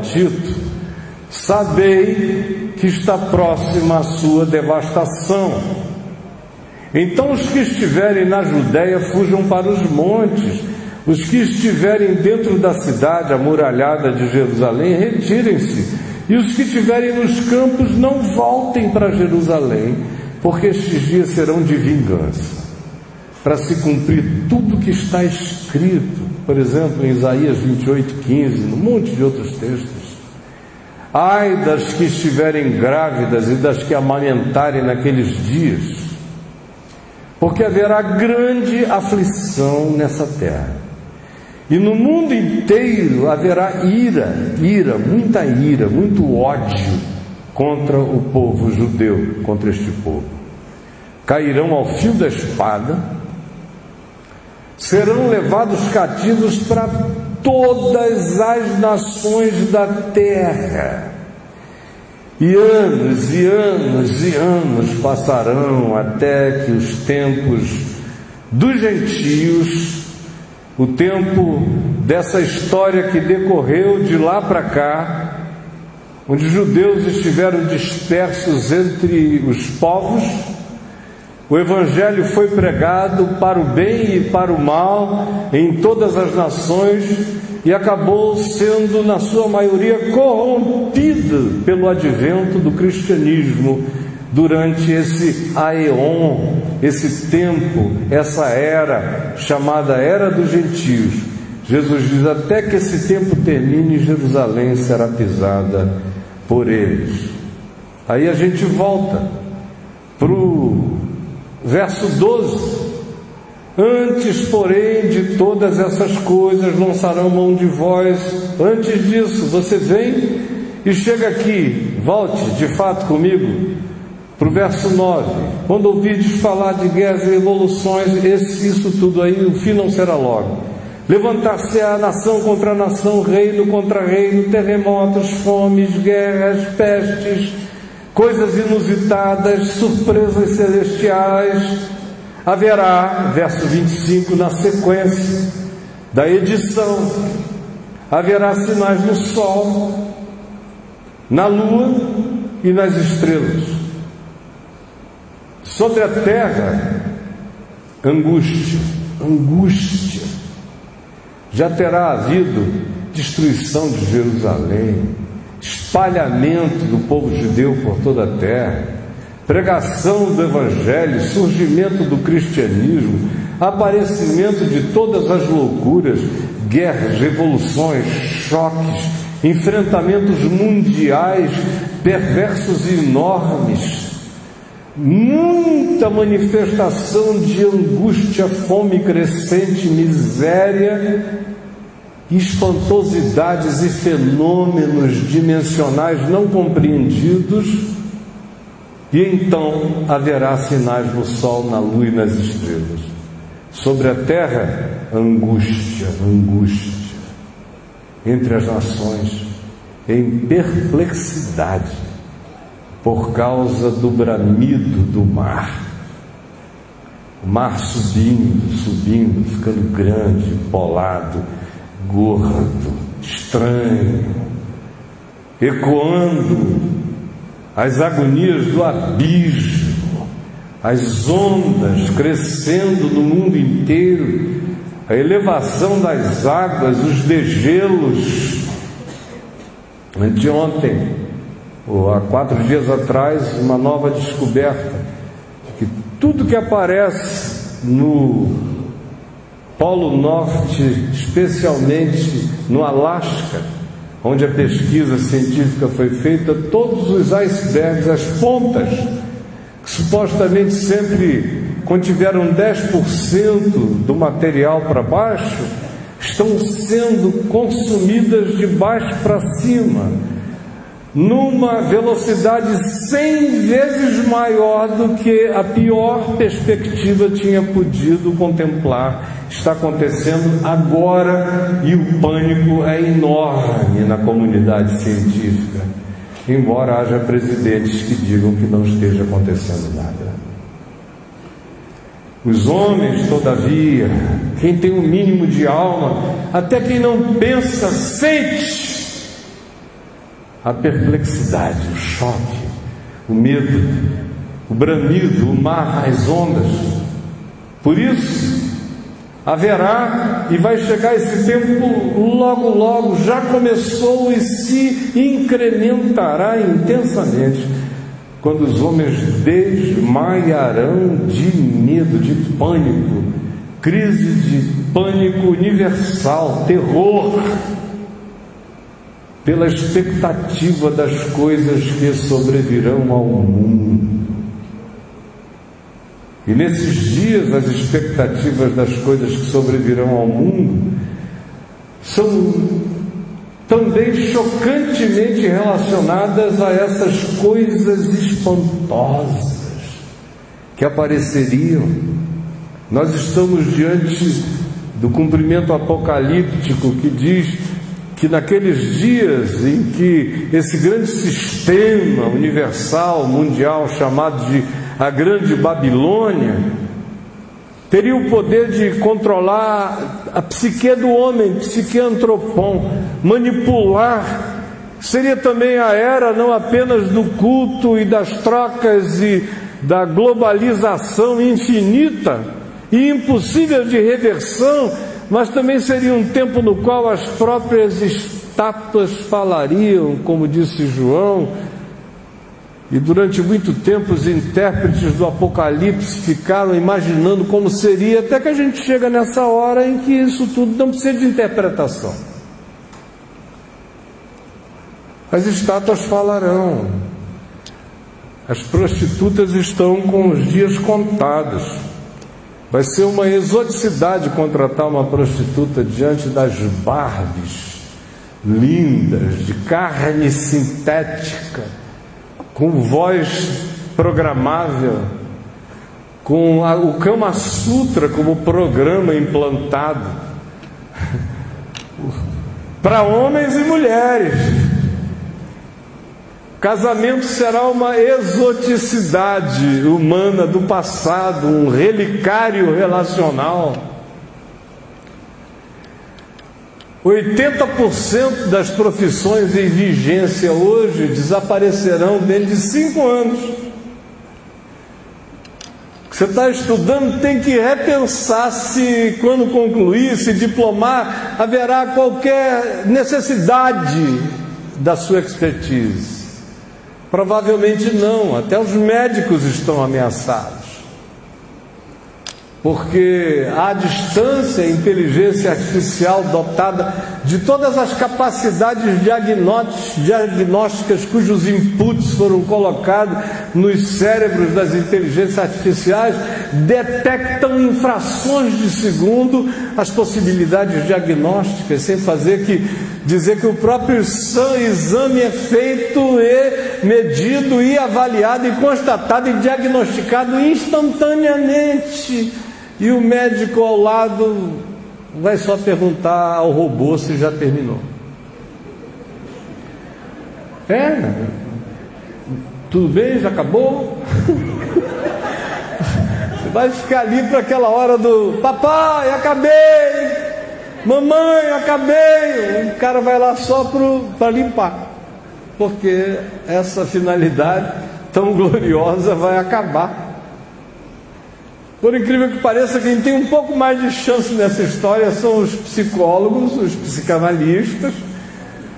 Tito: sabei que está próxima a sua devastação. Então os que estiverem na Judéia fujam para os montes, os que estiverem dentro da cidade amuralhada de Jerusalém retirem-se, e os que estiverem nos campos não voltem para Jerusalém, porque estes dias serão de vingança, para se cumprir tudo que está escrito, por exemplo, em Isaías 28:15, num monte de outros textos. Ai das que estiverem grávidas e das que amamentarem naqueles dias, porque haverá grande aflição nessa terra, e no mundo inteiro haverá muita ira, muito ódio contra o povo judeu, contra este povo. Cairão ao fio da espada, serão levados cativos para todas as nações da terra, e anos e anos e anos passarão até que os tempos dos gentios, o tempo dessa história que decorreu de lá para cá, onde os judeus estiveram dispersos entre os povos, o Evangelho foi pregado para o bem e para o mal em todas as nações e acabou sendo, na sua maioria, corrompido pelo advento do cristianismo durante esse aeon, esse tempo, essa era chamada Era dos Gentios. Jesus diz: até que esse tempo termine, Jerusalém será pisada por eles. Aí a gente volta para o verso 12: antes, porém, de todas essas coisas lançarão mão de vós. Antes disso, você vem e chega aqui, volte de fato comigo para o verso 9: quando ouvides falar de guerras e revoluções, isso tudo aí, o fim não será logo. Levantar-se-á nação contra nação, reino contra reino, terremotos, fomes, guerras, pestes, coisas inusitadas, surpresas celestiais. Haverá, verso 25, na sequência da edição, haverá sinais no sol, na lua e nas estrelas. Sobre a terra, angústia. Já terá havido destruição de Jerusalém, espalhamento do povo judeu por toda a terra, pregação do Evangelho, surgimento do cristianismo, aparecimento de todas as loucuras, guerras, revoluções, choques, enfrentamentos mundiais perversos e enormes, muita manifestação de angústia, fome crescente, miséria, espantosidades e fenômenos dimensionais não compreendidos. E então haverá sinais no sol, na lua e nas estrelas. Sobre a terra, angústia entre as nações, em perplexidade, por causa do bramido do mar. O mar subindo, ficando grande, polado, gordo, estranho, ecoando as agonias do abismo, as ondas crescendo no mundo inteiro, a elevação das águas, os degelos. Anteontem, ou há 4 dias atrás, uma nova descoberta, que tudo que aparece no Polo Norte, especialmente no Alasca, onde a pesquisa científica foi feita, todos os icebergs, as pontas, que supostamente sempre contiveram 10% do material para baixo, estão sendo consumidas de baixo para cima, numa velocidade 100 vezes maior do que a pior perspectiva tinha podido contemplar. Está acontecendo agora e o pânico é enorme na comunidade científica, embora haja presidentes que digam que não esteja acontecendo nada. Os homens, todavia, quem tem um mínimo de alma, até quem não pensa, sente a perplexidade, o choque, o medo, o bramido, o mar, as ondas. Por isso, haverá e vai chegar esse tempo logo, logo, já começou e se incrementará intensamente, quando os homens desmaiarão de medo, de pânico, crise de pânico universal, terror, pela expectativa das coisas que sobrevirão ao mundo. E nesses dias, as expectativas das coisas que sobrevirão ao mundo são também chocantemente relacionadas a essas coisas espantosas que apareceriam. Nós estamos diante do cumprimento apocalíptico que diz que naqueles dias em que esse grande sistema universal, mundial, chamado de a Grande Babilônia, teria o poder de controlar a psique do homem, psique antropon, manipular. Seria também a era não apenas do culto e das trocas e da globalização infinita e impossível de reversão, mas também seria um tempo no qual as próprias estátuas falariam, como disse João. E durante muito tempo os intérpretes do Apocalipse ficaram imaginando como seria, até que a gente chega nessa hora em que isso tudo não precisa de interpretação. As estátuas falarão. As prostitutas estão com os dias contados. Vai ser uma exoticidade contratar uma prostituta diante das Barbies lindas, de carne sintética, com voz programável, com o Kama Sutra como programa implantado para homens e mulheres. Casamento será uma exoticidade humana do passado, um relicário relacional. 80% das profissões em vigência hoje desaparecerão dentro de 5 anos. Você está estudando, tem que repensar se, quando concluir, se diplomar, haverá qualquer necessidade da sua expertise. Provavelmente não, até os médicos estão ameaçados. Porque à distância, a inteligência artificial dotada de todas as capacidades diagnósticas cujos inputs foram colocados nos cérebros das inteligências artificiais, detectam em frações de segundo as possibilidades diagnósticas, sem dizer que o próprio exame é feito e medido e avaliado e constatado e diagnosticado instantaneamente. E o médico ao lado vai só perguntar ao robô se já terminou. Tudo bem? Já acabou? Você vai ficar ali para aquela hora do papai, acabei! Mamãe, acabei! O cara vai lá só para limpar, porque essa finalidade tão gloriosa vai acabar. Por incrível que pareça, quem tem um pouco mais de chance nessa história são os psicólogos, os psicanalistas,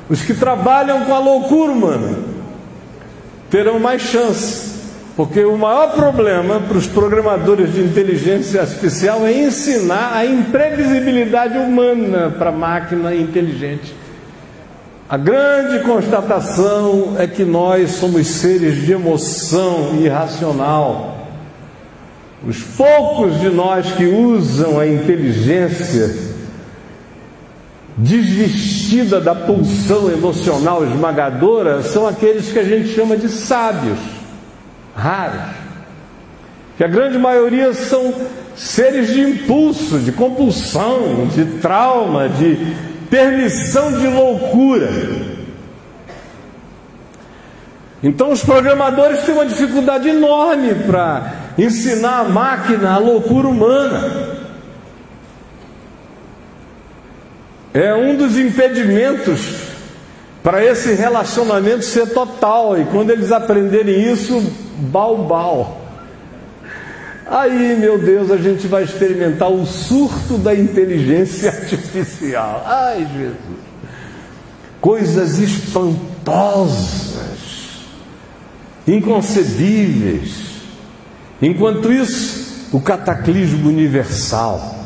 os que trabalham com a loucura humana. Terão mais chance, porque o maior problema para os programadores de inteligência artificial é ensinar a imprevisibilidade humana para a máquina inteligente. A grande constatação é que nós somos seres de emoção irracional. Os poucos de nós que usam a inteligência desvestida da pulsão emocional esmagadora são aqueles que a gente chama de sábios, raros. Que a grande maioria são seres de impulso, de compulsão, de trauma, de permissão de loucura. Então os programadores têm uma dificuldade enorme para ensinar a máquina a loucura humana. É um dos impedimentos para esse relacionamento ser total. E quando eles aprenderem isso, bau. Aí, meu Deus, a gente vai experimentar o surto da inteligência artificial. Ai, Jesus! Coisas espantosas, inconcebíveis. Enquanto isso, o cataclismo universal.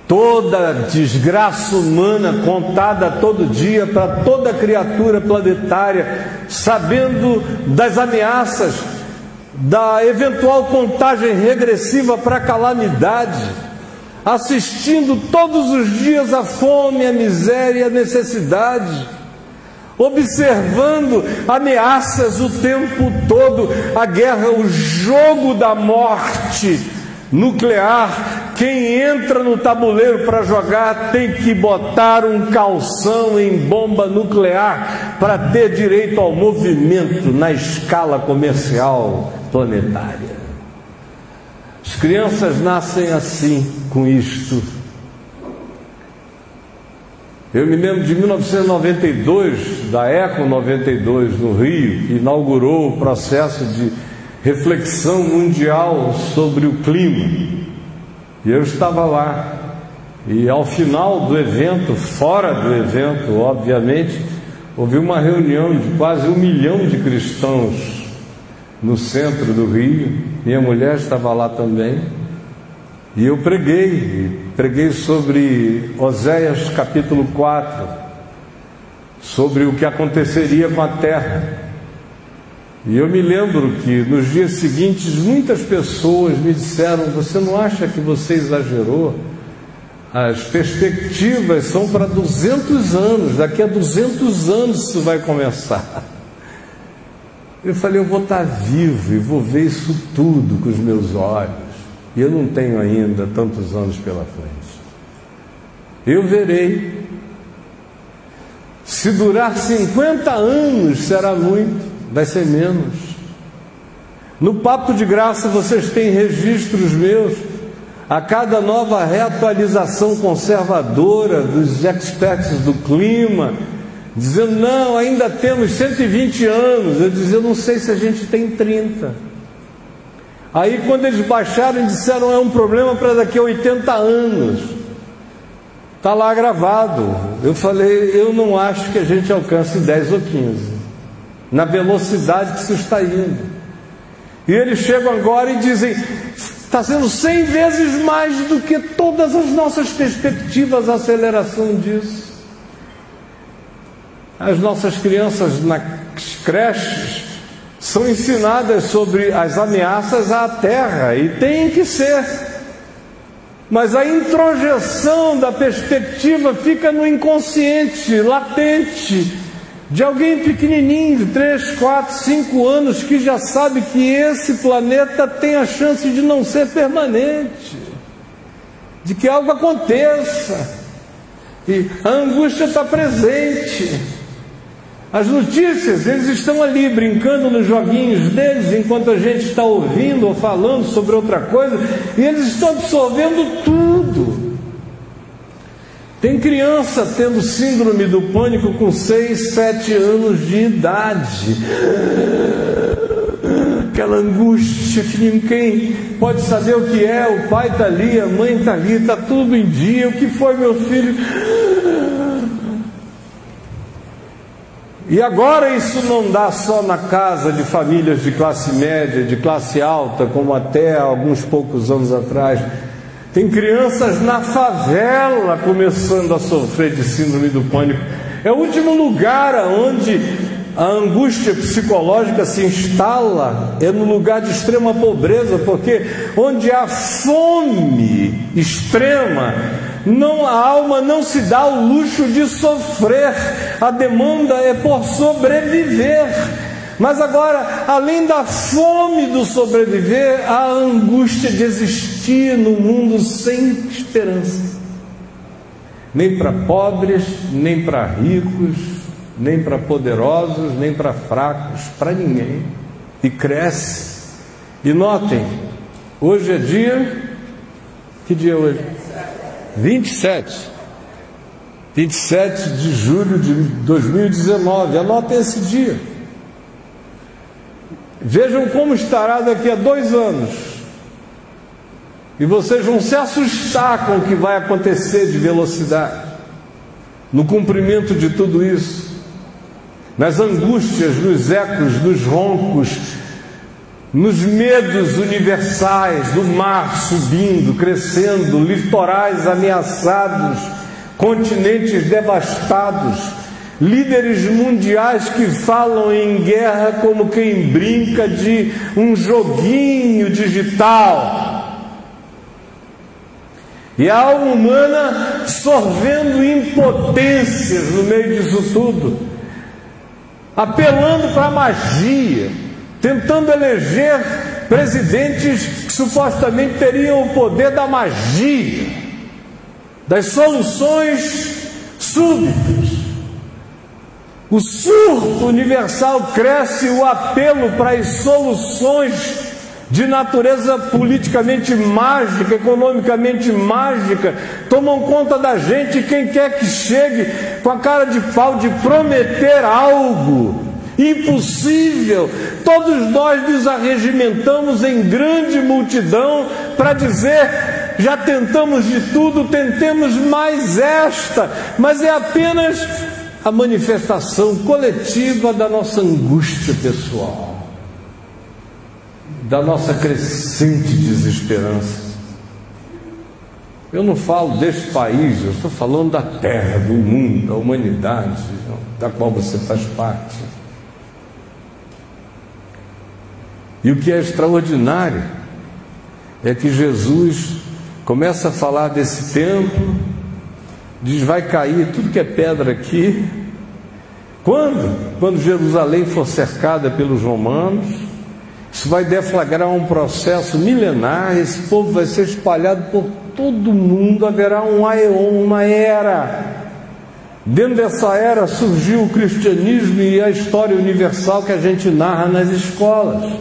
Toda desgraça humana contada todo dia para toda criatura planetária, sabendo das ameaças, da eventual contagem regressiva para a calamidade, assistindo todos os dias a fome, a miséria e a necessidade, observando ameaças o tempo todo, a guerra, o jogo da morte nuclear. Quem entra no tabuleiro para jogar tem que botar um calção em bomba nuclear para ter direito ao movimento na escala comercial planetária. As crianças nascem assim, com isto. Eu me lembro de 1992, da Eco 92 no Rio, que inaugurou o processo de reflexão mundial sobre o clima. E eu estava lá. E ao final do evento, fora do evento, obviamente, houve uma reunião de quase 1 milhão de cristãos no centro do Rio. Minha mulher estava lá também. E eu preguei sobre Oséias capítulo 4, sobre o que aconteceria com a terra. E eu me lembro que nos dias seguintes muitas pessoas me disseram: você não acha que você exagerou? As perspectivas são para 200 anos, daqui a 200 anos isso vai começar. Eu falei: eu vou estar vivo e vou ver isso tudo com os meus olhos, e eu não tenho ainda tantos anos pela frente. Eu verei. Se durar 50 anos será muito, vai ser menos. No Papo de Graça vocês têm registros meus, a cada nova reatualização conservadora dos experts do clima, dizendo: não, ainda temos 120 anos. Eu dizia: eu não sei se a gente tem 30. Aí quando eles baixaram, disseram: é um problema para daqui a 80 anos. Está lá gravado. Eu falei: eu não acho que a gente alcance 10 ou 15 na velocidade que isso está indo. E eles chegam agora e dizem: está sendo 100 vezes mais do que todas as nossas perspectivas, a aceleração disso. As nossas crianças nas creches são ensinadas sobre as ameaças à terra, e tem que ser. Mas a introjeção da perspectiva fica no inconsciente, latente, de alguém pequenininho, de 3, 4, 5 anos, que já sabe que esse planeta tem a chance de não ser permanente, de que algo aconteça, e a angústia está presente. As notícias, eles estão ali brincando nos joguinhos deles, enquanto a gente está ouvindo ou falando sobre outra coisa, e eles estão absorvendo tudo. Tem criança tendo síndrome do pânico com 6, 7 anos de idade. Aquela angústia que ninguém pode saber o que é. O pai está ali, a mãe está ali, está tudo em dia. O que foi, meu filho? E agora isso não dá só na casa de famílias de classe média, de classe alta, como até alguns poucos anos atrás. Tem crianças na favela começando a sofrer de síndrome do pânico. É o último lugar onde a angústia psicológica se instala, é no lugar de extrema pobreza, porque onde há fome extrema, a alma não se dá o luxo de sofrer, a demanda é por sobreviver. Mas agora, além da fome do sobreviver, a angústia de existir no mundo sem esperança. Nem para pobres, nem para ricos, nem para poderosos, nem para fracos, para ninguém. E cresce. E notem, hoje é dia... Que dia é hoje? 27. 27 de julho de 2019, anotem esse dia. Vejam como estará daqui a 2 anos. E vocês vão se assustar com o que vai acontecer de velocidade, no cumprimento de tudo isso, nas angústias, nos ecos, nos roncos, nos medos universais do mar subindo, crescendo, litorais ameaçados, continentes devastados, líderes mundiais que falam em guerra como quem brinca de um joguinho digital. E a alma humana sorvendo impotências no meio disso tudo, apelando para a magia, tentando eleger presidentes que supostamente teriam o poder da magia, das soluções súbitas. O surto universal cresce, o apelo para as soluções de natureza politicamente mágica, economicamente mágica, tomam conta da gente. Quem quer que chegue com a cara de pau de prometer algo impossível, todos nós nos arregimentamos em grande multidão para dizer: já tentamos de tudo, tentemos mais esta, mas é apenas a manifestação coletiva da nossa angústia pessoal, da nossa crescente desesperança. Eu não falo deste país, eu estou falando da terra, do mundo, da humanidade, da qual você faz parte. E o que é extraordinário é que Jesus começa a falar desse templo, diz: vai cair tudo que é pedra aqui. Quando Jerusalém for cercada pelos romanos, isso vai deflagrar um processo milenar, esse povo vai ser espalhado por todo mundo, haverá um aeon, uma era. Dentro dessa era surgiu o cristianismo e a história universal que a gente narra nas escolas.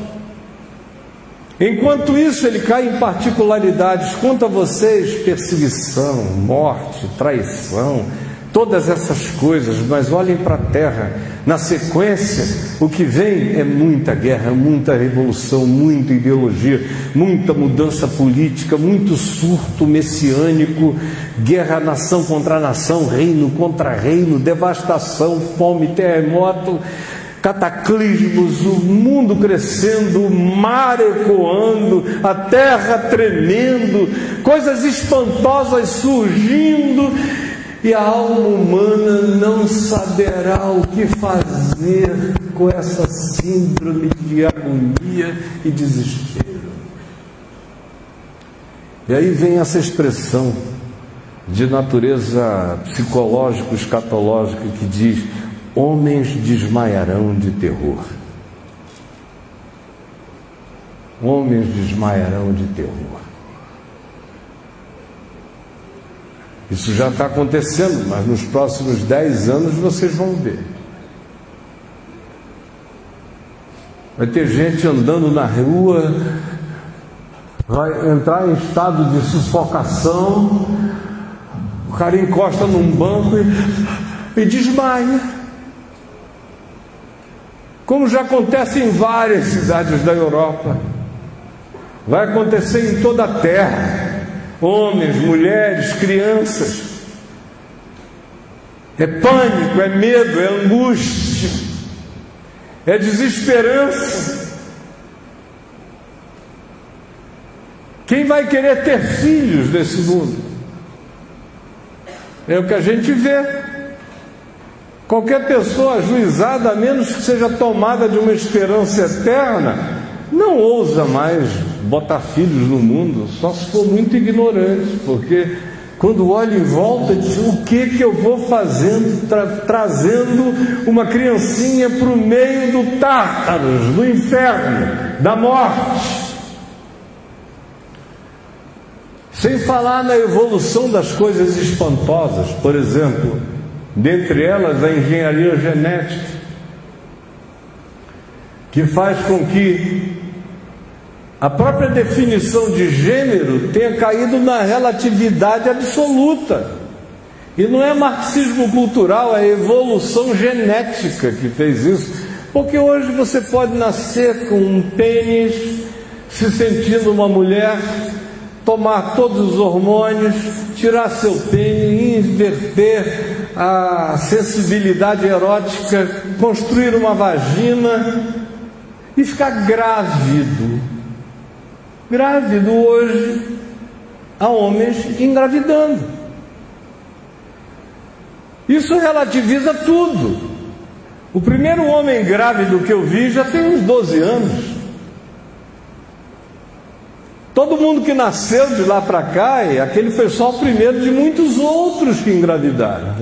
Enquanto isso, ele cai em particularidades. Quanto a vocês, perseguição, morte, traição, todas essas coisas, mas olhem para a terra. Na sequência, o que vem é muita guerra, muita revolução, muita ideologia, muita mudança política, muito surto messiânico, guerra nação contra nação, reino contra reino, devastação, fome, terremoto, cataclismos, o mundo crescendo, o mar ecoando, a terra tremendo, coisas espantosas surgindo, e a alma humana não saberá o que fazer com essa síndrome de agonia e desespero. E aí vem essa expressão de natureza psicológico-escatológica que diz: homens desmaiarão de terror. Homens desmaiarão de terror. Isso já está acontecendo, mas nos próximos 10 anos vocês vão ver. Vai ter gente andando na rua, vai entrar em estado de sufocação, o cara encosta num banco e desmaia. Como já acontece em várias cidades da Europa, vai acontecer em toda a terra. Homens, mulheres, crianças. É pânico, é medo, é angústia, é desesperança. Quem vai querer ter filhos nesse mundo? É o que a gente vê. Qualquer pessoa ajuizada, a menos que seja tomada de uma esperança eterna, não ousa mais botar filhos no mundo, só se for muito ignorante, porque quando olha em volta diz: o que eu vou fazendo, trazendo uma criancinha para o meio do Tártaros, do inferno, da morte. Sem falar na evolução das coisas espantosas, por exemplo, dentre elas a engenharia genética, que faz com que a própria definição de gênero tenha caído na relatividade absoluta. E não é marxismo cultural, é evolução genética que fez isso. Porque hoje você pode nascer com um pênis, se sentindo uma mulher, tomar todos os hormônios, tirar seu pênis, inverter a sensibilidade erótica, construir uma vagina e ficar grávido. Grávido hoje, há homens engravidando. Isso relativiza tudo. O primeiro homem grávido que eu vi já tem uns 12 anos. Todo mundo que nasceu de lá para cá, aquele foi só o primeiro de muitos outros que engravidaram.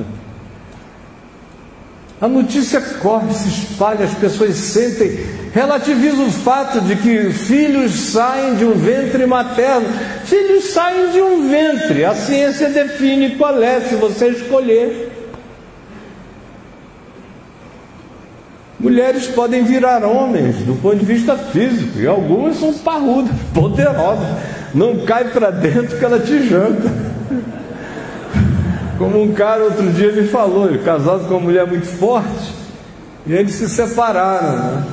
A notícia corre, se espalha, as pessoas sentem, relativiza o fato de que filhos saem de um ventre materno. Filhos saem de um ventre, a ciência define qual é, se você escolher. Mulheres podem virar homens do ponto de vista físico, e algumas são parrudas, poderosas, não cai para dentro que ela te janta. Como um cara outro dia me falou, ele casado com uma mulher muito forte, e eles se separaram, né?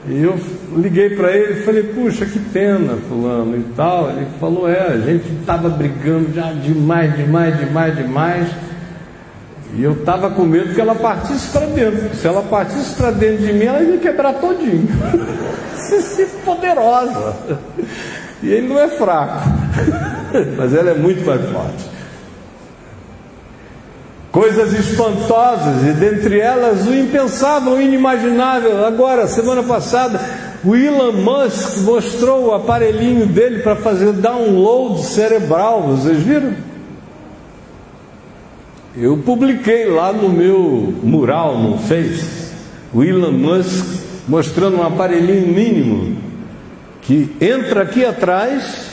E eu liguei para ele e falei, puxa, que pena, fulano e tal. Ele falou, a gente estava brigando já demais. E eu estava com medo que ela partisse para dentro. Se ela partisse para dentro de mim, ela ia quebrar todinho. Poderosa. E ele não é fraco, mas ela é muito mais forte. Coisas espantosas, e dentre elas o impensável, o inimaginável. Agora, semana passada, o Elon Musk mostrou o aparelhinho dele para fazer download cerebral. Vocês viram? Eu publiquei lá no meu mural no Face, o Elon Musk mostrando um aparelhinho mínimo que entra aqui atrás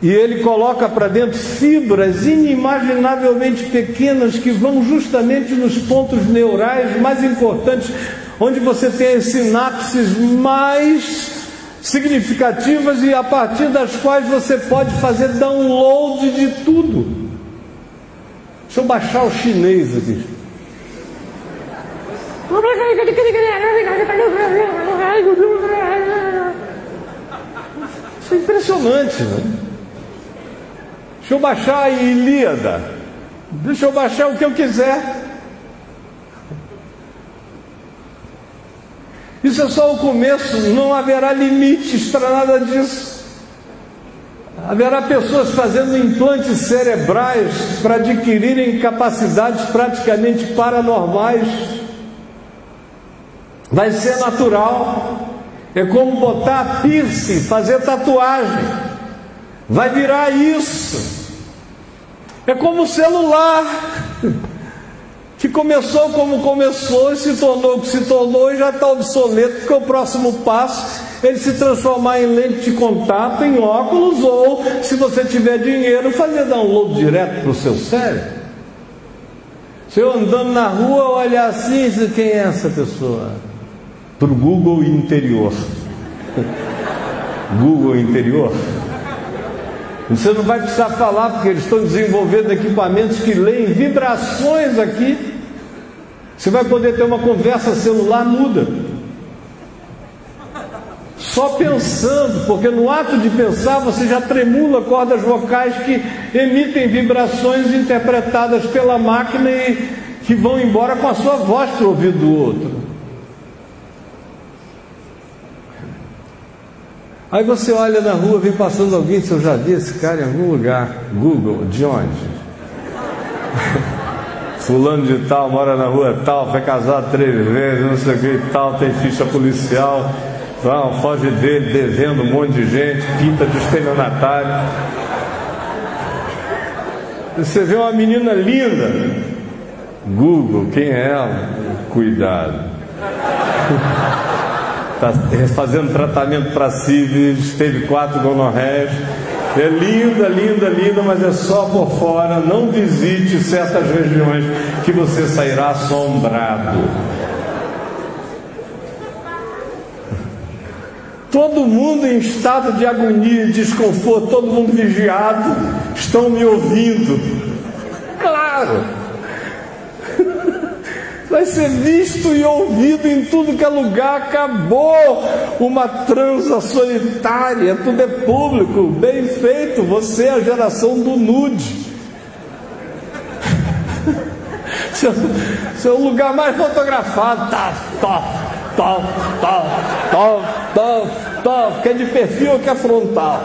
e ele coloca para dentro fibras inimaginavelmente pequenas que vão justamente nos pontos neurais mais importantes, onde você tem as sinapses mais significativas e a partir das quais você pode fazer download de tudo. Deixa eu baixar o chinês aqui. Isso é impressionante, né? Deixa eu baixar a Ilíada. Deixa eu baixar o que eu quiser. Isso é só o começo, não haverá limites para nada disso. Haverá pessoas fazendo implantes cerebrais para adquirirem capacidades praticamente paranormais. Vai ser natural. É como botar piercing, fazer tatuagem. Vai virar isso. É como o celular, que começou como começou e se tornou o que se tornou e já está obsoleto, porque o próximo passo é ele se transformar em lente de contato, em óculos, ou, se você tiver dinheiro, fazer download direto para o seu cérebro. Se eu andando na rua, olhar assim, quem é essa pessoa? Para o Google interior. Google interior. Você não vai precisar falar, porque eles estão desenvolvendo equipamentos que leem vibrações aqui. Você vai poder ter uma conversa celular muda. Só pensando, porque no ato de pensar você já tremula cordas vocais que emitem vibrações interpretadas pela máquina e que vão embora com a sua voz para o ouvido do outro. Aí você olha na rua, vem passando alguém, se eu já vi esse cara em algum lugar. Google, de onde? Fulano de tal, mora na rua tal, foi casado 3 vezes, não sei o que e tal, tem ficha policial, não, foge dele, devendo um monte de gente, pinta de estelionatário. Você vê uma menina linda, Google, quem é ela? Cuidado. Está fazendo tratamento para sífilis, teve 4 gonorreias. É linda, linda, linda, mas é só por fora. Não visite certas regiões que você sairá assombrado. Todo mundo em estado de agonia e desconforto, todo mundo vigiado. Estão me ouvindo? claro. Vai ser visto e ouvido em tudo que é lugar. Acabou uma transa solitária, tudo é público, bem feito. Você é a geração do nude. Seu lugar mais fotografado. Quer de perfil ou quer frontal?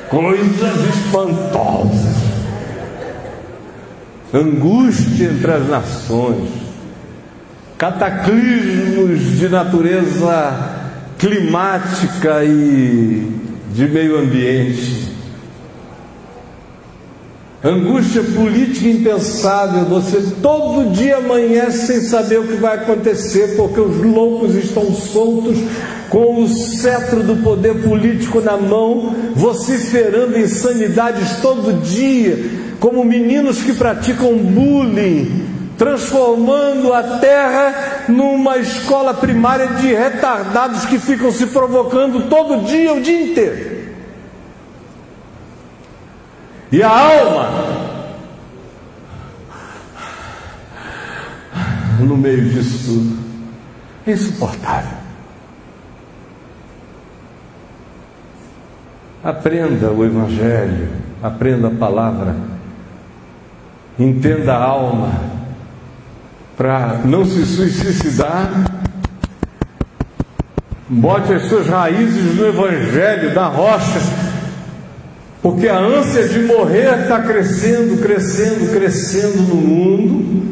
Coisas espantosas. Angústia entre as nações, cataclismos de natureza climática e de meio ambiente, angústia política impensável. Você todo dia amanhece sem saber o que vai acontecer, porque os loucos estão soltos com o cetro do poder político na mão, vociferando insanidades todo dia, como meninos que praticam bullying, transformando a terra numa escola primária de retardados que ficam se provocando todo dia, o dia inteiro. E a alma, no meio disso tudo, é insuportável. Aprenda o Evangelho, aprenda a palavra, entenda a alma, para não se suicidar. Bote as suas raízes no Evangelho, na rocha, porque a ânsia de morrer está crescendo no mundo.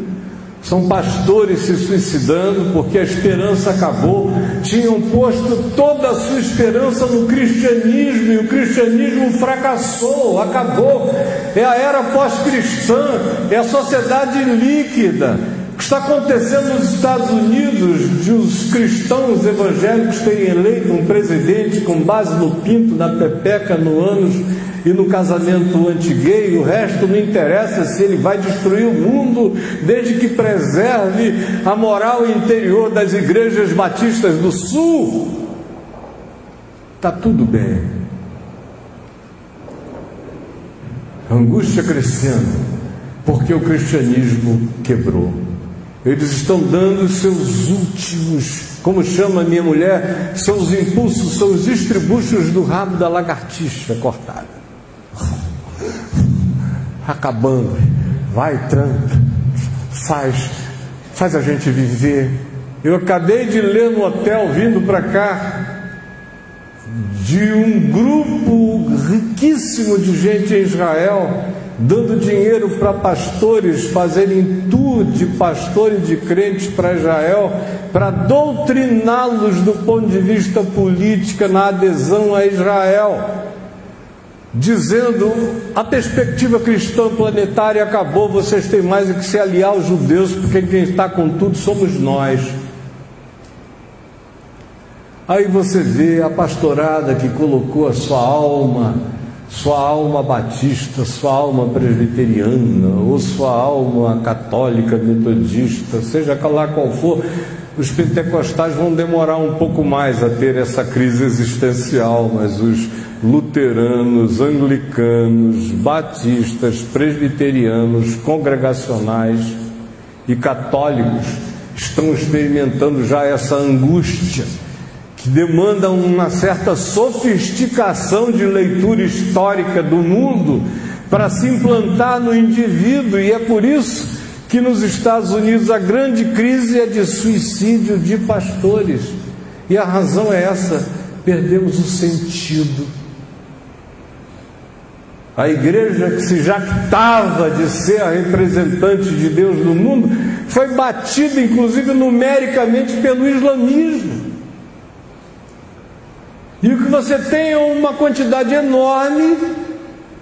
São pastores se suicidando porque a esperança acabou. Tinham posto toda a sua esperança no cristianismo, e o cristianismo fracassou, acabou. É a era pós-cristã, é a sociedade líquida. O que está acontecendo nos Estados Unidos, de os cristãos evangélicos terem eleito um presidente com base no pinto, na pepeca, no ânus e no casamento anti-gay. O resto não interessa se ele vai destruir o mundo, desde que preserve a moral interior das igrejas batistas do Sul. Está tudo bem. Angústia crescendo, porque o cristianismo quebrou. Eles estão dando os seus últimos, como chama a minha mulher, são os impulsos, são os estribuchos do rabo da lagartixa cortada. Acabando. Vai, Trump, faz a gente viver. Eu acabei de ler no hotel, vindo para cá, de um grupo riquíssimo de gente em Israel, dando dinheiro para pastores fazerem tour de pastores de crentes para Israel, para doutriná-los do ponto de vista político na adesão a Israel, dizendo: a perspectiva cristã planetária acabou, vocês têm mais do que se aliar aos judeus, porque quem está com tudo somos nós. Aí você vê a pastorada que colocou a sua alma batista, sua alma presbiteriana, ou sua alma católica, metodista, seja lá qual for. Os pentecostais vão demorar um pouco mais a ter essa crise existencial, mas os luteranos, anglicanos, batistas, presbiterianos, congregacionais e católicos estão experimentando já essa angústia, que demanda uma certa sofisticação de leitura histórica do mundo para se implantar no indivíduo. E é por isso que nos Estados Unidos a grande crise é de suicídio de pastores. E a razão é essa: perdemos o sentido. A igreja, que se jactava de ser a representante de Deus no mundo, foi batida inclusive numericamente pelo islamismo. E o que você tem é uma quantidade enorme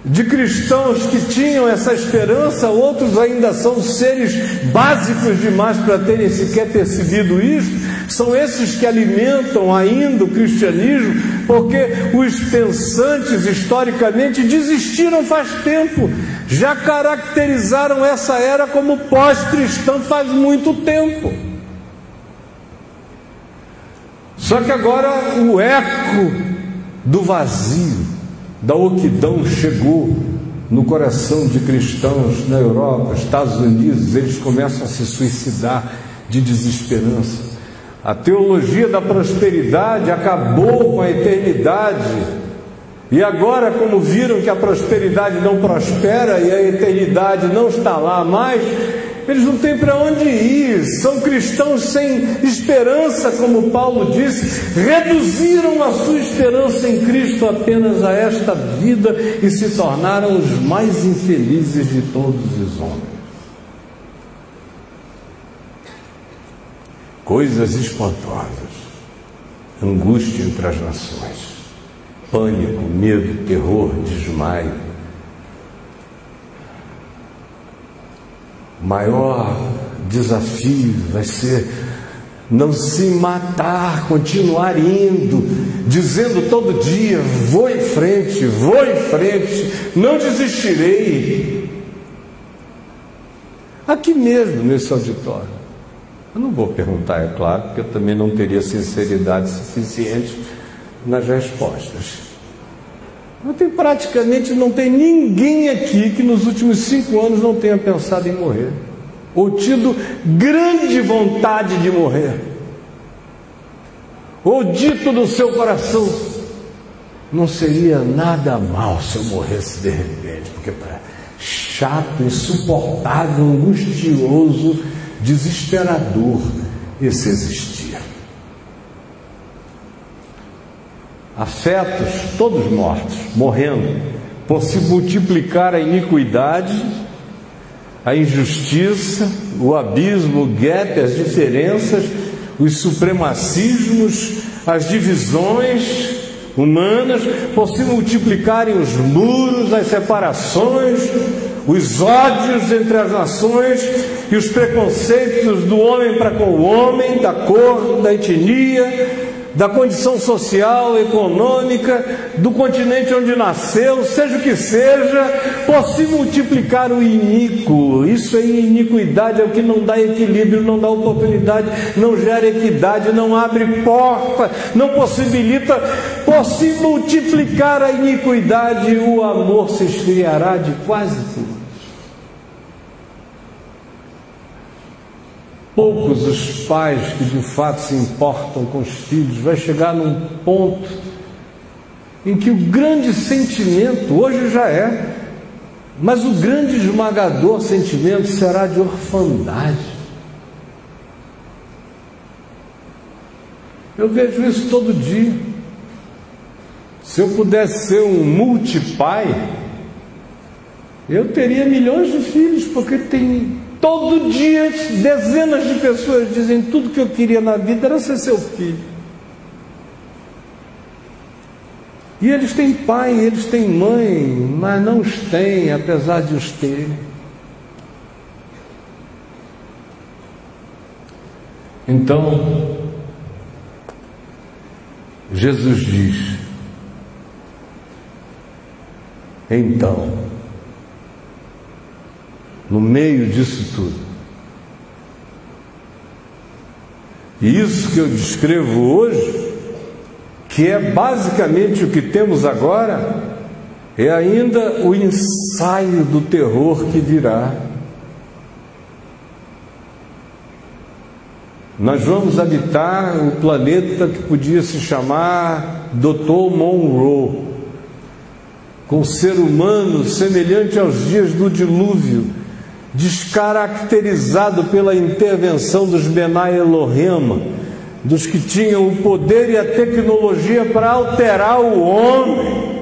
de cristãos que tinham essa esperança. Outros ainda são seres básicos demais para terem sequer percebido isso. São esses que alimentam ainda o cristianismo, porque os pensantes historicamente desistiram faz tempo, já caracterizaram essa era como pós-cristã faz muito tempo. Só que agora o eco do vazio, da oquidão chegou, no coração de cristãos na Europa, Estados Unidos, eles começam a se suicidar de desesperança. A teologia da prosperidade acabou com a eternidade. E agora, como viram que a prosperidade não prospera e a eternidade não está lá mais, eles não têm para onde ir. São cristãos sem esperança, como Paulo disse, reduziram a sua esperança em Cristo apenas a esta vida e se tornaram os mais infelizes de todos os homens. Coisas espantosas, angústia entre as nações, pânico, medo, terror, desmaio. O maior desafio vai ser não se matar, continuar indo, dizendo todo dia: vou em frente, não desistirei. Aqui mesmo, nesse auditório. Eu não vou perguntar, é claro, porque eu também não teria sinceridade suficiente nas respostas. Mas praticamente não tem ninguém aqui que nos últimos 5 anos não tenha pensado em morrer, ou tido grande vontade de morrer, ou dito no seu coração: não seria nada mal se eu morresse de repente, porque é chato, insuportável, angustioso, desesperador esse existir. Afetos todos mortos, morrendo, por se multiplicar a iniquidade, a injustiça, o abismo, o gap, as diferenças, os supremacismos, as divisões humanas, por se multiplicarem os muros, as separações, os ódios entre as nações e os preconceitos do homem para com o homem, da cor, da etnia, da condição social, econômica, do continente onde nasceu, seja o que seja, por se multiplicar o iníquo. Isso aí, iniquidade, é o que não dá equilíbrio, não dá oportunidade, não gera equidade, não abre porta, não possibilita. Por se multiplicar a iniquidade, o amor se esfriará de quase tudo. Poucos os pais que de fato se importam com os filhos. Vai chegar num ponto em que o grande sentimento, hoje já é, mas o grande esmagador sentimento será de orfandade. Eu vejo isso todo dia. Se eu pudesse ser um multipai, eu teria milhões de filhos, porque tem todo dia dezenas de pessoas dizem: tudo que eu queria na vida era ser seu filho. E eles têm pai, eles têm mãe, mas não os têm, apesar de os terem. Então, Jesus diz: então, no meio disso tudo, e isso que eu descrevo hoje, que é basicamente o que temos agora, é ainda o ensaio do terror que virá. Nós vamos habitar o planeta que podia se chamar Dr. Monroe, com ser humano semelhante aos dias do dilúvio, descaracterizado pela intervenção dos Benai Elohim, dos que tinham o poder e a tecnologia para alterar o homem,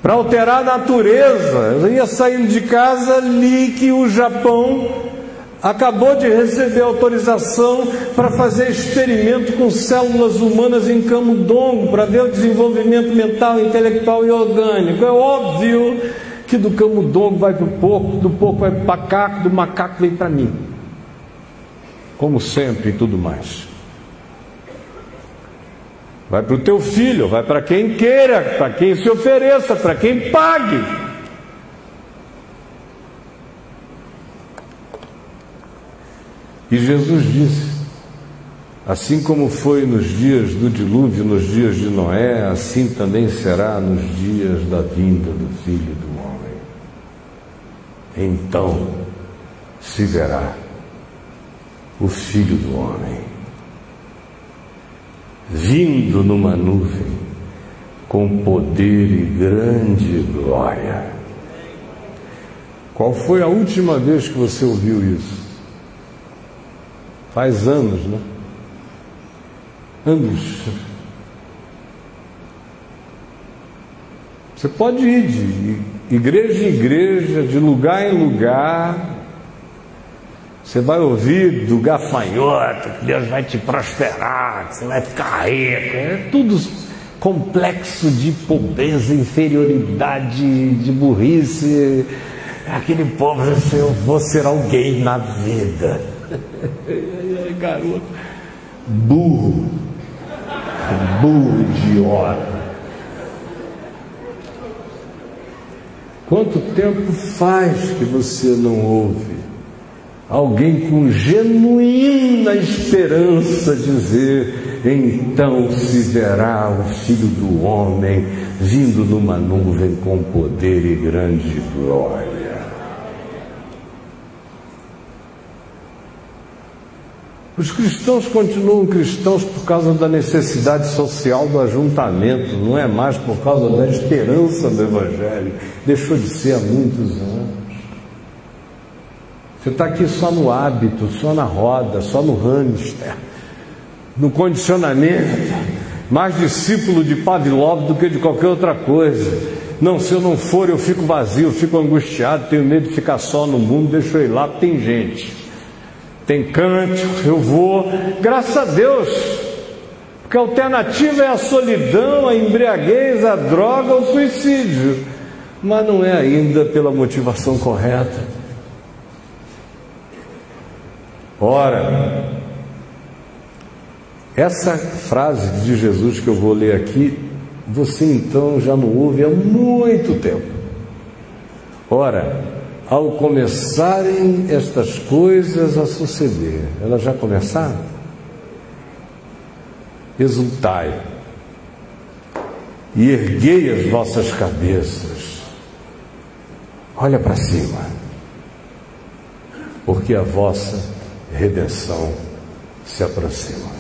para alterar a natureza. Eu ia saindo de casa, li que o Japão acabou de receber autorização para fazer experimento com células humanas em camundongo, para ver o desenvolvimento mental, intelectual e orgânico. É óbvio que do camundongo vai para o porco, do porco vai para o macaco, do macaco vem para mim, como sempre e tudo mais. Vai para o teu filho, vai para quem queira, para quem se ofereça, para quem pague. E Jesus disse: assim como foi nos dias do dilúvio, nos dias de Noé, assim também será nos dias da vinda do Filho do Homem. então se verá o Filho do Homem vindo numa nuvem com poder e grande glória. Qual foi a última vez que você ouviu isso? Faz anos, né? Anos. Você pode ir de igreja em igreja, de lugar em lugar. Você vai ouvir do gafanhoto que Deus vai te prosperar, que você vai ficar rico. É tudo complexo de pobreza, inferioridade, de burrice. Aquele povo, eu vou ser alguém na vida. Garoto, burro idiota. Quanto tempo faz que você não ouve alguém com genuína esperança dizer: então se verá o Filho do Homem vindo numa nuvem com poder e grande glória? Os cristãos continuam cristãos por causa da necessidade social do ajuntamento, não é mais por causa da esperança do Evangelho. Deixou de ser há muitos anos. Você está aqui só no hábito, só na roda, só no hamster, no condicionamento, mais discípulo de Pavlov do que de qualquer outra coisa. Não, se eu não for, eu fico vazio, eu fico angustiado, tenho medo de ficar só no mundo, deixa eu ir lá, tem gente. Tem cântico, eu vou, graças a Deus, porque a alternativa é a solidão, a embriaguez, a droga, o suicídio, mas não é ainda pela motivação correta. Ora, essa frase de Jesus que eu vou ler aqui, você então já não ouve há muito tempo. Ora, ao começarem estas coisas a suceder, elas já começaram? Exultai e erguei as vossas cabeças, olha para cima, porque a vossa redenção se aproxima.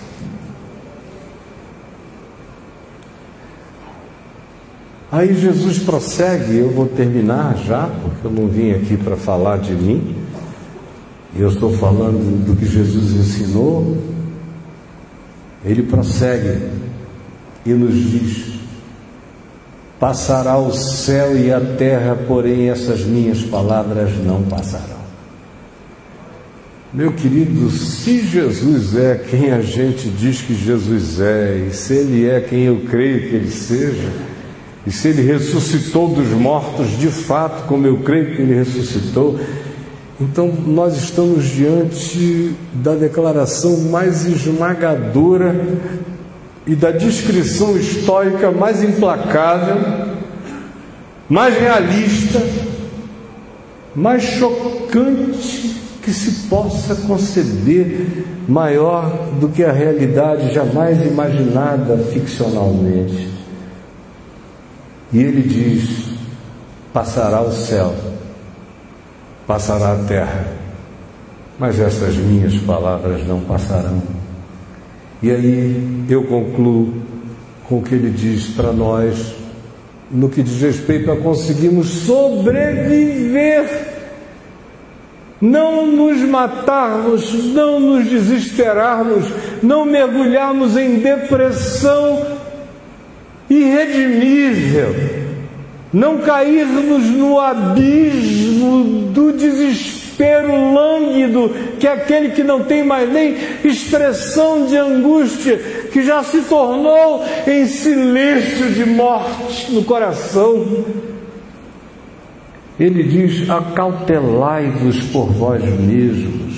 Aí Jesus prossegue, eu vou terminar já, porque eu não vim aqui para falar de mim, eu estou falando do que Jesus ensinou. Ele prossegue e nos diz: passará o céu e a terra, porém essas minhas palavras não passarão. Meu querido, se Jesus é quem a gente diz que Jesus é, e se Ele é quem eu creio que Ele seja, e se Ele ressuscitou dos mortos de fato, como eu creio que Ele ressuscitou, então nós estamos diante da declaração mais esmagadora e da descrição histórica mais implacável, mais realista, mais chocante que se possa conceber, maior do que a realidade jamais imaginada ficcionalmente. E Ele diz: passará o céu, passará a terra, mas essas minhas palavras não passarão. E aí eu concluo com o que Ele diz para nós, no que diz respeito a conseguirmos sobreviver, não nos matarmos, não nos desesperarmos, não mergulharmos em depressão irredimível, não cairmos no abismo do desespero lânguido, que é aquele que não tem mais nem expressão de angústia, que já se tornou em silêncio de morte no coração. Ele diz: acautelai-vos por vós mesmos.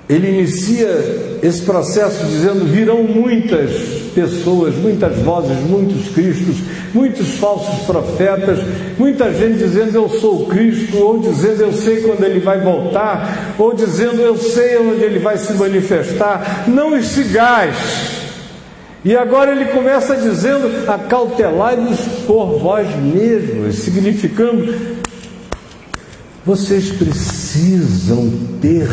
Ele inicia esse processo dizendo: virão muitas pessoas, muitas vozes, muitos cristos, muitos falsos profetas, muita gente dizendo eu sou o Cristo, ou dizendo eu sei quando Ele vai voltar, ou dizendo eu sei onde Ele vai se manifestar. Não os sigais. E agora ele começa dizendo: acautelai-vos por vós mesmos, significando, vocês precisam ter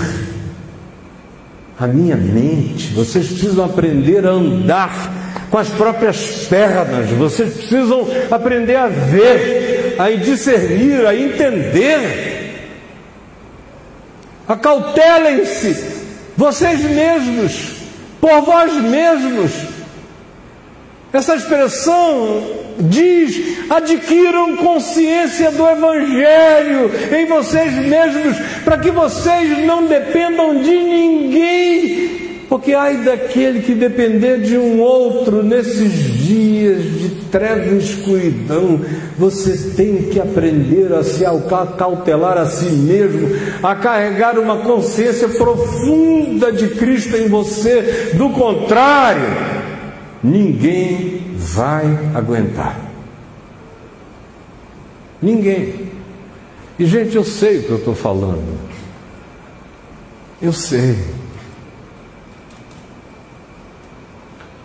a minha mente, vocês precisam aprender a andar com as próprias pernas, vocês precisam aprender a ver, a discernir, a entender. Acautelem-se vocês mesmos, por vós mesmos. Essa expressão diz: adquiram consciência do Evangelho em vocês mesmos, para que vocês não dependam de ninguém, porque ai daquele que depender de um outro nesses dias de treva e escuridão. Você tem que aprender a se acautelar a si mesmo, a carregar uma consciência profunda de Cristo em você. Do contrário, ninguém vai aguentar. Ninguém. E gente, eu sei o que eu estou falando. Eu sei.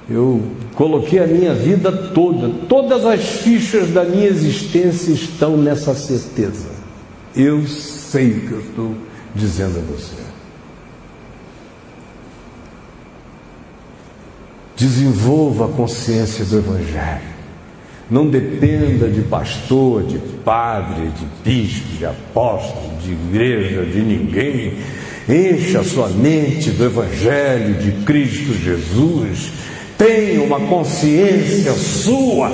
Eu coloquei a minha vida toda, todas as fichas da minha existência estão nessa certeza. Eu sei o que eu estou dizendo a você. Desenvolva a consciência do Evangelho. Não dependa de pastor, de padre, de bispo, de apóstolo, de igreja, de ninguém. Encha a sua mente do Evangelho de Cristo Jesus. Tenha uma consciência sua,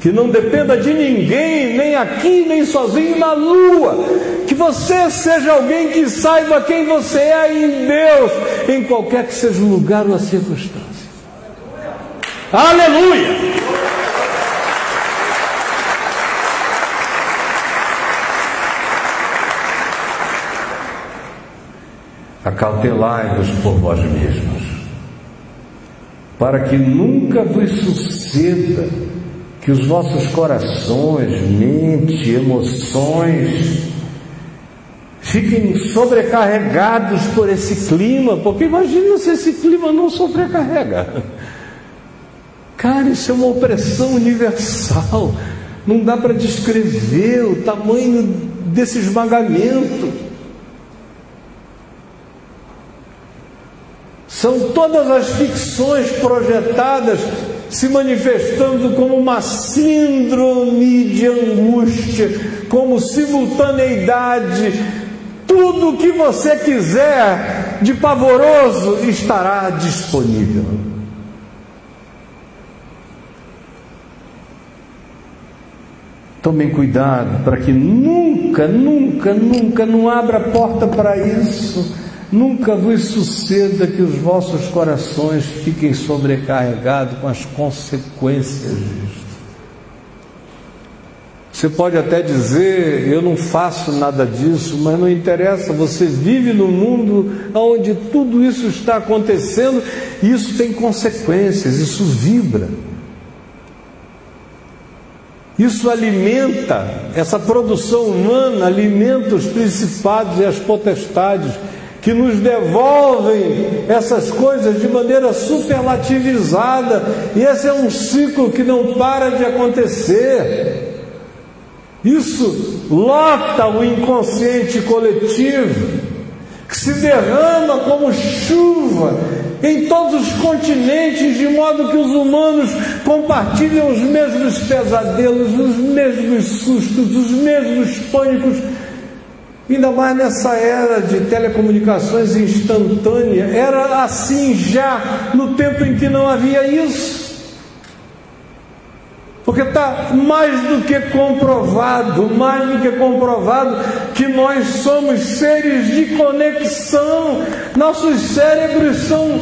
que não dependa de ninguém, nem aqui, nem sozinho na lua. Que você seja alguém que saiba quem você é em Deus, em qualquer que seja o lugar ou a circunstância. Aleluia! Acautelai-vos por vós mesmos, para que nunca vos suceda que os vossos corações, mente, emoções fiquem sobrecarregados por esse clima, porque imagina se esse clima não sobrecarrega. Cara, isso é uma opressão universal, não dá para descrever o tamanho desse esmagamento. São todas as ficções projetadas se manifestando como uma síndrome de angústia, como simultaneidade. Tudo o que você quiser de pavoroso estará disponível. Tomem cuidado para que nunca não abra a porta para isso. Nunca vos suceda que os vossos corações fiquem sobrecarregados com as consequências disso. Você pode até dizer: eu não faço nada disso, mas não interessa, você vive num mundo onde tudo isso está acontecendo, e isso tem consequências, isso vibra. Isso alimenta, essa produção humana alimenta os principados e as potestades, que nos devolvem essas coisas de maneira superlativizada, e esse é um ciclo que não para de acontecer. Isso lota o inconsciente coletivo, que se derrama como chuva em todos os continentes, de modo que os humanos compartilham os mesmos pesadelos, os mesmos sustos, os mesmos pânicos. Ainda mais nessa era de telecomunicações instantâneas. Era assim já no tempo em que não havia isso. Porque está mais do que comprovado que nós somos seres de conexão. Nossos cérebros são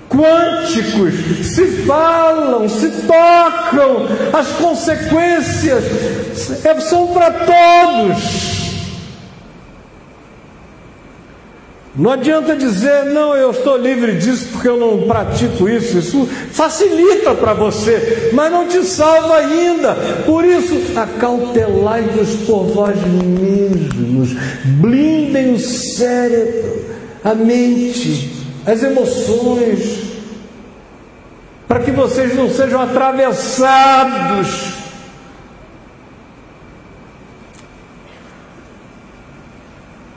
quânticos, se falam, se tocam, as consequências são para todos. Não adianta dizer: não, eu estou livre disso porque eu não pratico isso. Isso facilita para você, mas não te salva ainda. Por isso, acautelai-vos por vós mesmos. Blindem o cérebro, a mente, as emoções. para que vocês não sejam atravessados.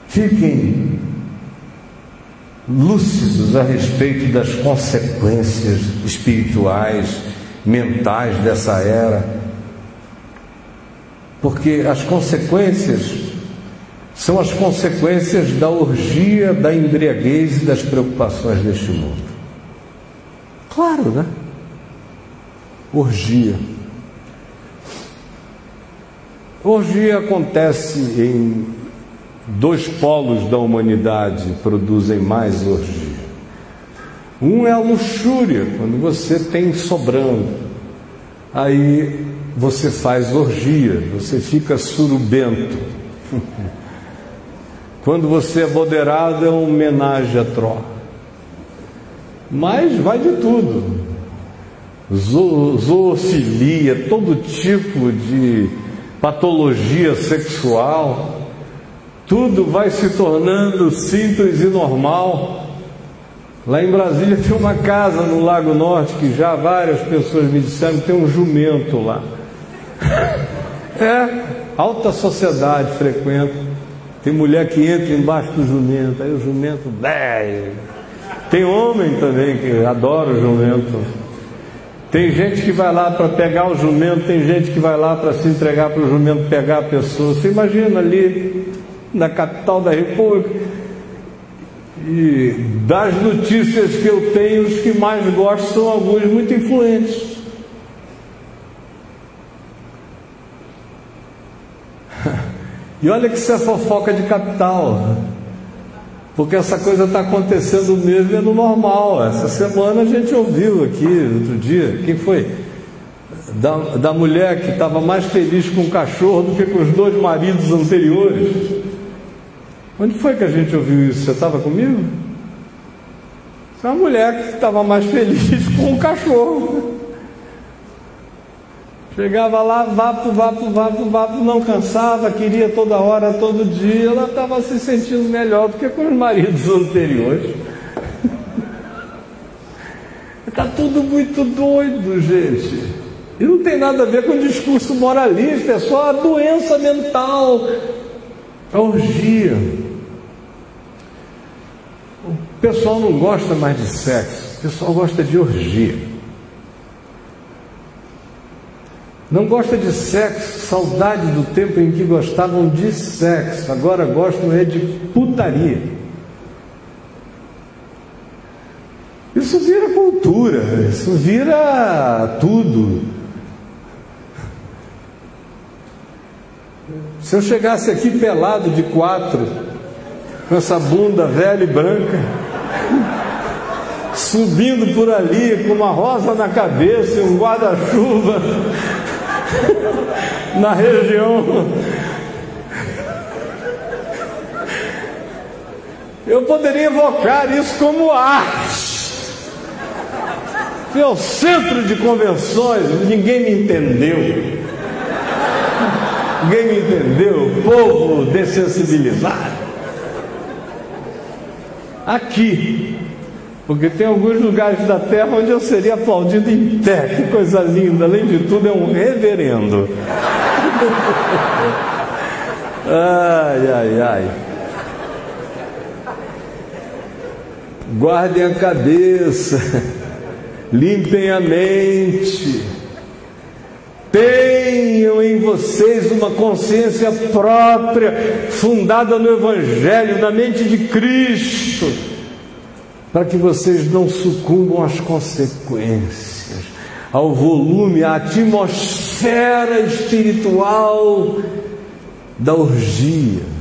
Fiquem lúcidos a respeito das consequências espirituais, mentais dessa era, porque as consequências são as consequências da orgia, da embriaguez e das preocupações deste mundo. Claro, né? Orgia. Orgia acontece em dois polos da humanidade, produzem mais orgia. Um é a luxúria, quando você tem sobrando, aí você faz orgia, você fica surubento. Quando você é moderado, é um homenagem à troca. Mas vai de tudo. Zoofilia, todo tipo de patologia sexual, tudo vai se tornando simples e normal. Lá em Brasília tem uma casa no Lago Norte que já várias pessoas me disseram que tem um jumento lá. Alta sociedade frequenta. Tem mulher que entra embaixo do jumento, aí o jumento tem homem também que adora o jumento. Tem gente que vai lá para pegar o jumento, tem gente que vai lá para se entregar para o jumento pegar a pessoa. Você imagina ali na capital da República. E das notícias que eu tenho, os que mais gosto são alguns muito influentes. E olha que isso é fofoca de capital, porque essa coisa está acontecendo mesmo, é no normal. Essa semana a gente ouviu aqui, outro dia, quem foi? Da mulher que estava mais feliz com o cachorro do que com os dois maridos anteriores. Onde foi que a gente ouviu isso? Você estava comigo? Isso é uma mulher que estava mais feliz com o cachorro. Chegava lá, vapo, não cansava, queria toda hora, todo dia. Ela estava se sentindo melhor do que com os maridos anteriores. Está tudo muito doido, gente. E não tem nada a ver com discurso moralista, é só a doença mental, a orgia. O pessoal não gosta mais de sexo, o pessoal gosta de orgia. Não gosta de sexo, saudade do tempo em que gostavam de sexo, agora gostam de putaria. Isso vira cultura, isso vira tudo. Se eu chegasse aqui pelado de 4, com essa bunda velha e branca, subindo por ali com uma rosa na cabeça e um guarda-chuva na região, eu poderia evocar isso como arte. Fui ao centro de convenções, ninguém me entendeu. Ninguém me entendeu, povo dessensibilizado. Aqui, porque tem alguns lugares da terra onde eu seria aplaudido em pé. Que coisa linda, além de tudo é um reverendo. Ai. Guardem a cabeça, limpem a mente, tenham em vocês uma consciência própria, fundada no Evangelho, na mente de Cristo, para que vocês não sucumbam às consequências, ao volume, à atmosfera espiritual da orgia.